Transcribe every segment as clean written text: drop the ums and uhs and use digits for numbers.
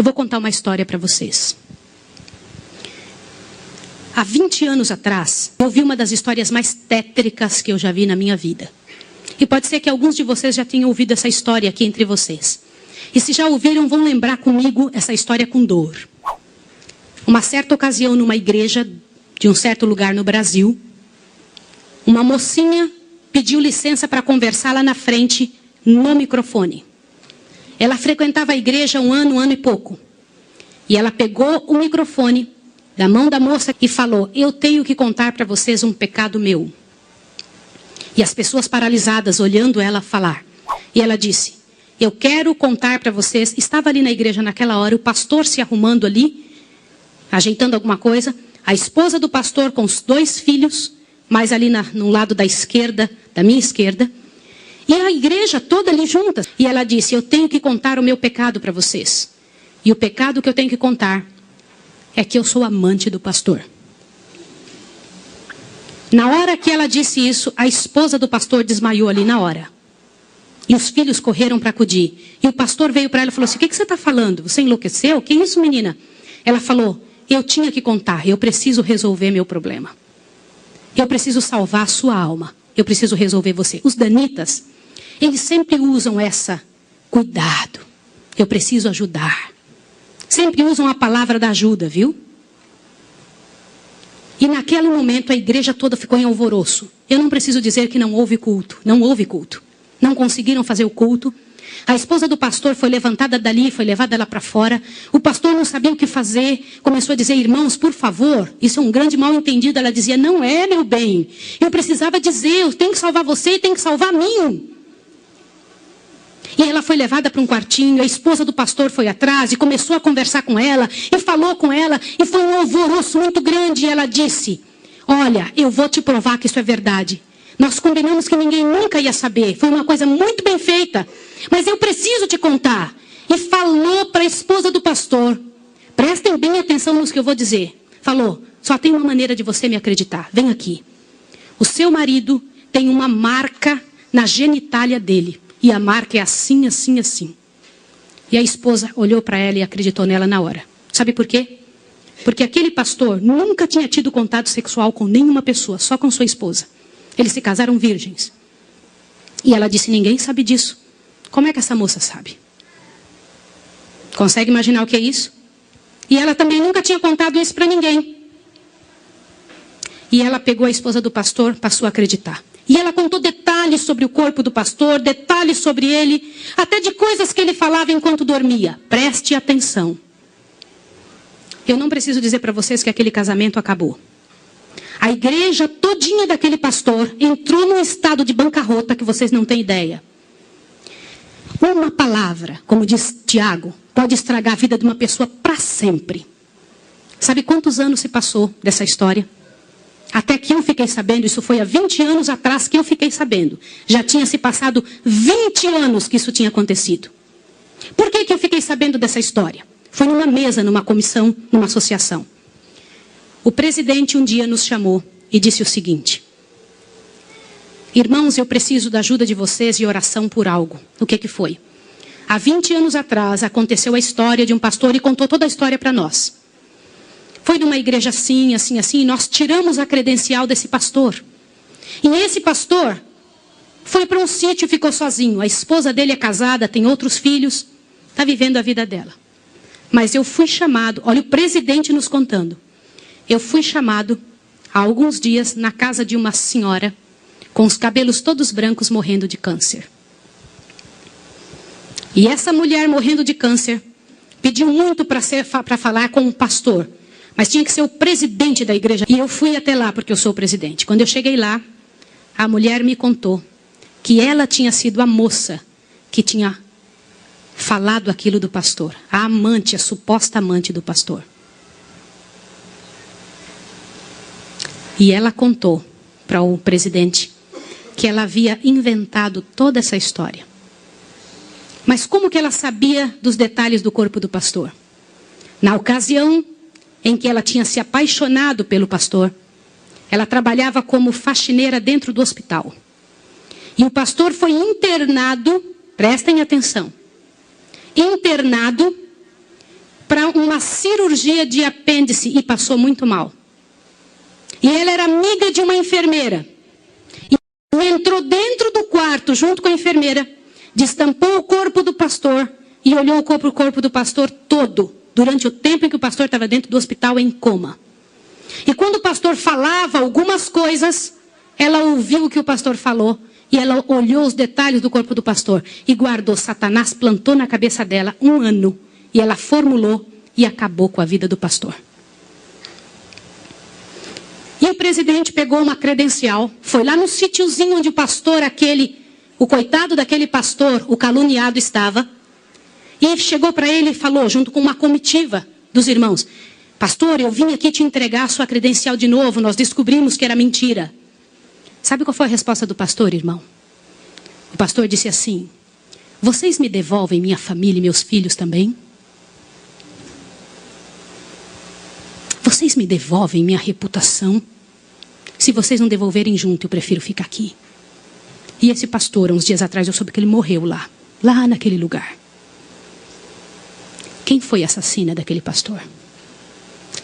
Eu vou contar uma história para vocês. Há 20 anos atrás, eu vi uma das histórias mais tétricas que eu já vi na minha vida. E pode ser que alguns de vocês já tenham ouvido essa história aqui entre vocês. E se já ouviram, vão lembrar comigo essa história com dor. Uma certa ocasião, numa igreja de um certo lugar no Brasil, uma mocinha pediu licença para conversar lá na frente, no microfone. Ela frequentava a igreja um ano e pouco. E ela pegou o microfone da mão da moça e falou: eu tenho que contar para vocês um pecado meu. E as pessoas paralisadas olhando ela falar. E ela disse: eu quero contar para vocês. Estava ali na igreja naquela hora, o pastor se arrumando ali, ajeitando alguma coisa. A esposa do pastor com os 2 filhos, mais ali no lado da esquerda, da minha esquerda. E a igreja toda ali junta. E ela disse: eu tenho que contar o meu pecado para vocês. E o pecado que eu tenho que contar é que eu sou amante do pastor. Na hora que ela disse isso, a esposa do pastor desmaiou ali na hora. E os filhos correram para acudir. E o pastor veio para ela e falou assim: o que você está falando? Você enlouqueceu? O que é isso, menina? Ela falou: eu tinha que contar, eu preciso resolver meu problema. Eu preciso salvar a sua alma. Eu preciso resolver você. Os danitas, eles sempre usam cuidado. Eu preciso ajudar. Sempre usam a palavra da ajuda, viu? E naquele momento a igreja toda ficou em alvoroço. Eu não preciso dizer que não houve culto. Não houve culto. Não conseguiram fazer o culto. A esposa do pastor foi levantada dali, foi levada lá para fora. O pastor não sabia o que fazer. Começou a dizer: irmãos, por favor, isso é um grande mal entendido. Ela dizia: não é, meu bem. Eu precisava dizer, eu tenho que salvar você e tenho que salvar a mim. E ela foi levada para um quartinho, a esposa do pastor foi atrás e começou a conversar com ela, e falou com ela, e foi um alvoroço muito grande. E ela disse: olha, eu vou te provar que isso é verdade. Nós combinamos que ninguém nunca ia saber, foi uma coisa muito bem feita, mas eu preciso te contar. E falou para a esposa do pastor, prestem bem atenção no que eu vou dizer. Falou: só tem uma maneira de você me acreditar, vem aqui. O seu marido tem uma marca na genitália dele. E a marca é assim, assim, assim. E a esposa olhou para ela e acreditou nela na hora. Sabe por quê? Porque aquele pastor nunca tinha tido contato sexual com nenhuma pessoa, só com sua esposa. Eles se casaram virgens. E ela disse: ninguém sabe disso. Como é que essa moça sabe? Consegue imaginar o que é isso? E ela também nunca tinha contado isso para ninguém. E ela pegou a esposa do pastor, passou a acreditar. E ela contou detalhes sobre o corpo do pastor, detalhes sobre ele, até de coisas que ele falava enquanto dormia. Preste atenção. Eu não preciso dizer para vocês que aquele casamento acabou. A igreja todinha daquele pastor entrou num estado de bancarrota que vocês não têm ideia. Uma palavra, como diz Tiago, pode estragar a vida de uma pessoa para sempre. Sabe quantos anos se passou dessa história? Até que eu fiquei sabendo, isso foi há 20 anos atrás que eu fiquei sabendo. Já tinha se passado 20 anos que isso tinha acontecido. Por que eu fiquei sabendo dessa história? Foi numa mesa, numa comissão, numa associação. O presidente um dia nos chamou e disse o seguinte: irmãos, eu preciso da ajuda de vocês e oração por algo. O que foi? Há 20 anos atrás aconteceu a história de um pastor e contou toda a história para nós. Foi numa igreja assim, assim, assim, e nós tiramos a credencial desse pastor. E esse pastor foi para um sítio e ficou sozinho. A esposa dele é casada, tem outros filhos, está vivendo a vida dela. Mas eu fui chamado, olha o presidente nos contando. Eu fui chamado há alguns dias na casa de uma senhora com os cabelos todos brancos morrendo de câncer. E essa mulher morrendo de câncer pediu muito para falar com o pastor. Mas tinha que ser o presidente da igreja. E eu fui até lá porque eu sou o presidente. Quando eu cheguei lá, a mulher me contou que ela tinha sido a moça que tinha falado aquilo do pastor. A amante, a suposta amante do pastor. E ela contou para o presidente que ela havia inventado toda essa história. Mas como que ela sabia dos detalhes do corpo do pastor? Na ocasião em que ela tinha se apaixonado pelo pastor, ela trabalhava como faxineira dentro do hospital. E o pastor foi internado, prestem atenção, internado uma cirurgia de apêndice e passou muito mal. E ela era amiga de uma enfermeira. E entrou dentro do quarto junto com a enfermeira, destampou o corpo do pastor e olhou o corpo do pastor todo, durante o tempo em que o pastor estava dentro do hospital em coma. E quando o pastor falava algumas coisas, ela ouviu o que o pastor falou e ela olhou os detalhes do corpo do pastor e guardou. Satanás plantou na cabeça dela 1 ano e ela formulou e acabou com a vida do pastor. E o presidente pegou uma credencial, foi lá no sítiozinho onde o pastor o coitado daquele pastor, o caluniado, estava, e chegou para ele e falou, junto com uma comitiva dos irmãos: pastor, eu vim aqui te entregar a sua credencial de novo, nós descobrimos que era mentira. Sabe qual foi a resposta do pastor, irmão? O pastor disse assim: vocês me devolvem minha família e meus filhos também? Vocês me devolvem minha reputação? Se vocês não devolverem junto, eu prefiro ficar aqui. E esse pastor, uns dias atrás, eu soube que ele morreu lá naquele lugar. Quem foi a assassina daquele pastor?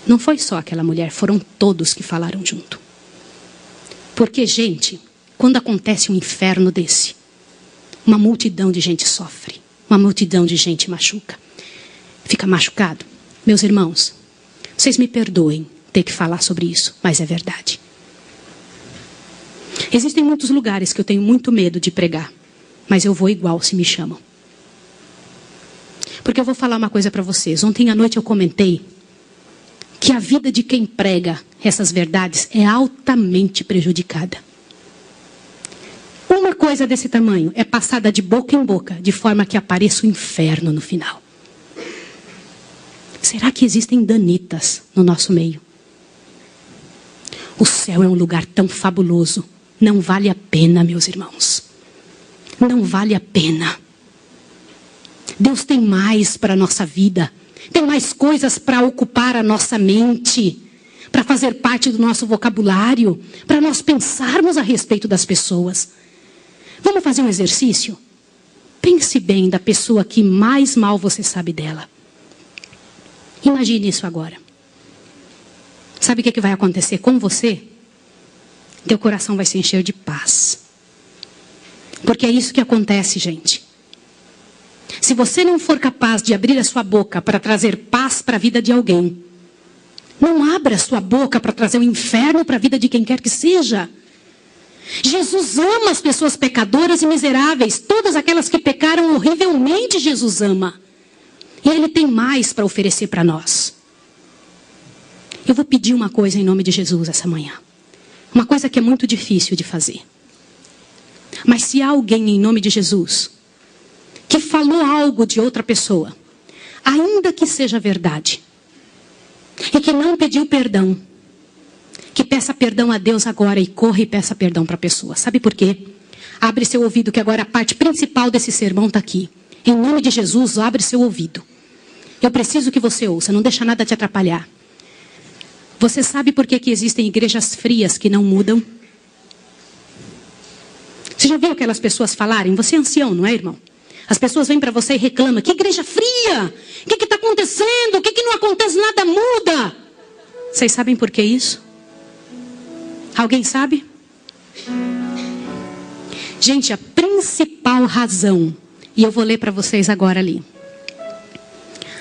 Não foi só aquela mulher, foram todos que falaram junto. Porque, gente, quando acontece um inferno desse, uma multidão de gente sofre, uma multidão de gente fica machucado. Meus irmãos, vocês me perdoem ter que falar sobre isso, mas é verdade. Existem muitos lugares que eu tenho muito medo de pregar, mas eu vou igual se me chamam. Porque eu vou falar uma coisa para vocês. Ontem à noite eu comentei que a vida de quem prega essas verdades é altamente prejudicada. Uma coisa desse tamanho é passada de boca em boca, de forma que apareça o inferno no final. Será que existem danitas no nosso meio? O céu é um lugar tão fabuloso. Não vale a pena, meus irmãos. Não vale a pena. Deus tem mais para a nossa vida. Tem mais coisas para ocupar a nossa mente, para fazer parte do nosso vocabulário, para nós pensarmos a respeito das pessoas. Vamos fazer um exercício? Pense bem da pessoa que mais mal você sabe dela. Imagine isso agora. Sabe o que vai acontecer com você? Teu coração vai se encher de paz. Porque é isso que acontece, gente. Se você não for capaz de abrir a sua boca para trazer paz para a vida de alguém, não abra a sua boca para trazer o inferno para a vida de quem quer que seja. Jesus ama as pessoas pecadoras e miseráveis. Todas aquelas que pecaram horrivelmente, Jesus ama. E Ele tem mais para oferecer para nós. Eu vou pedir uma coisa em nome de Jesus essa manhã. Uma coisa que é muito difícil de fazer. Mas se há alguém em nome de Jesus que falou algo de outra pessoa, ainda que seja verdade, e que não pediu perdão, que peça perdão a Deus agora e corra e peça perdão para a pessoa. Sabe por quê? Abre seu ouvido, que agora a parte principal desse sermão está aqui. Em nome de Jesus, abre seu ouvido. Eu preciso que você ouça, não deixa nada te atrapalhar. Você sabe por que existem igrejas frias que não mudam? Você já viu aquelas pessoas falarem? Você é ancião, não é, irmão? As pessoas vêm para você e reclamam: que igreja fria! O que está acontecendo? O que não acontece? Nada muda! Vocês sabem por que isso? Alguém sabe? Gente, a principal razão, e eu vou ler para vocês agora ali.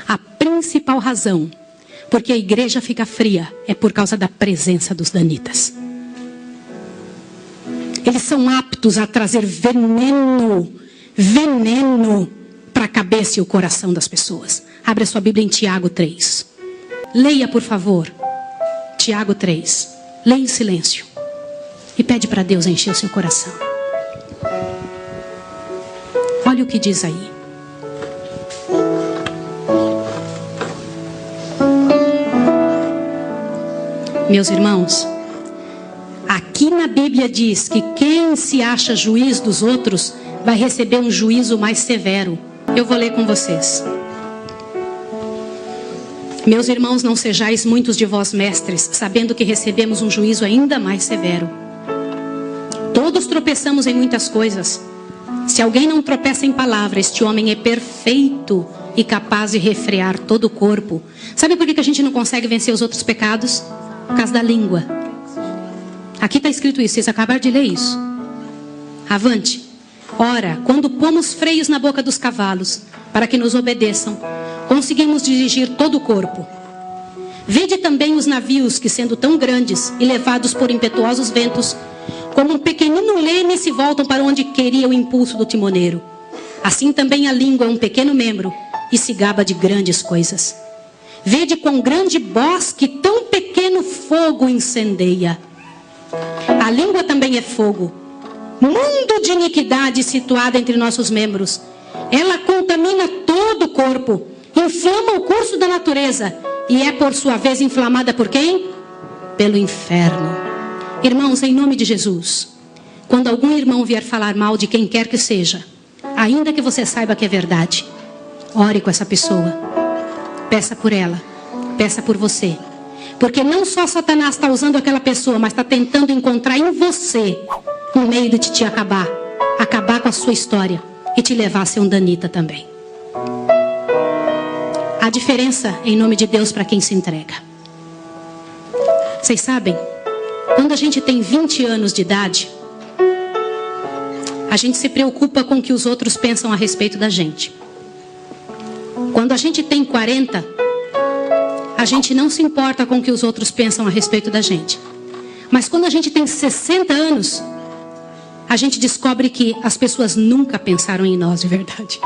A principal razão porque a igreja fica fria é por causa da presença dos danitas. Eles são aptos a trazer veneno para a cabeça e o coração das pessoas. Abre a sua Bíblia em Tiago 3. Leia, por favor. Tiago 3. Leia em silêncio. E pede para Deus encher o seu coração. Olha o que diz aí. Meus irmãos, aqui na Bíblia diz que quem se acha juiz dos outros vai receber um juízo mais severo. Eu vou ler com vocês. Meus irmãos, não sejais muitos de vós mestres, sabendo que recebemos um juízo ainda mais severo. Todos tropeçamos em muitas coisas. Se alguém não tropeça em palavra, este homem é perfeito, e capaz de refrear todo o corpo. Sabe por que a gente não consegue vencer os outros pecados? Por causa da língua. Aqui está escrito isso, vocês acabaram de ler isso. Avante. Ora, quando pomos freios na boca dos cavalos, para que nos obedeçam, conseguimos dirigir todo o corpo. Vede também os navios que, sendo tão grandes e levados por impetuosos ventos, como um pequenino leme, se voltam para onde queria o impulso do timoneiro. Assim também a língua é um pequeno membro e se gaba de grandes coisas. Vede quão grande bosque tão pequeno fogo incendeia. A língua também é fogo, mundo de iniquidade situado entre nossos membros. Ela contamina todo o corpo, inflama o curso da natureza e é por sua vez inflamada por quem? Pelo inferno. Irmãos, em nome de Jesus, quando algum irmão vier falar mal de quem quer que seja, ainda que você saiba que é verdade, ore com essa pessoa, peça por ela, peça por você, porque não só Satanás está usando aquela pessoa, mas está tentando encontrar em você um meio de te acabar com a sua história e te levar a ser um danita também. A diferença em nome de Deus para quem se entrega. Vocês sabem, quando a gente tem 20 anos de idade, a gente se preocupa com o que os outros pensam a respeito da gente. Quando a gente tem 40, a gente não se importa com o que os outros pensam a respeito da gente. Mas quando a gente tem 60 anos, a gente descobre que as pessoas nunca pensaram em nós de verdade.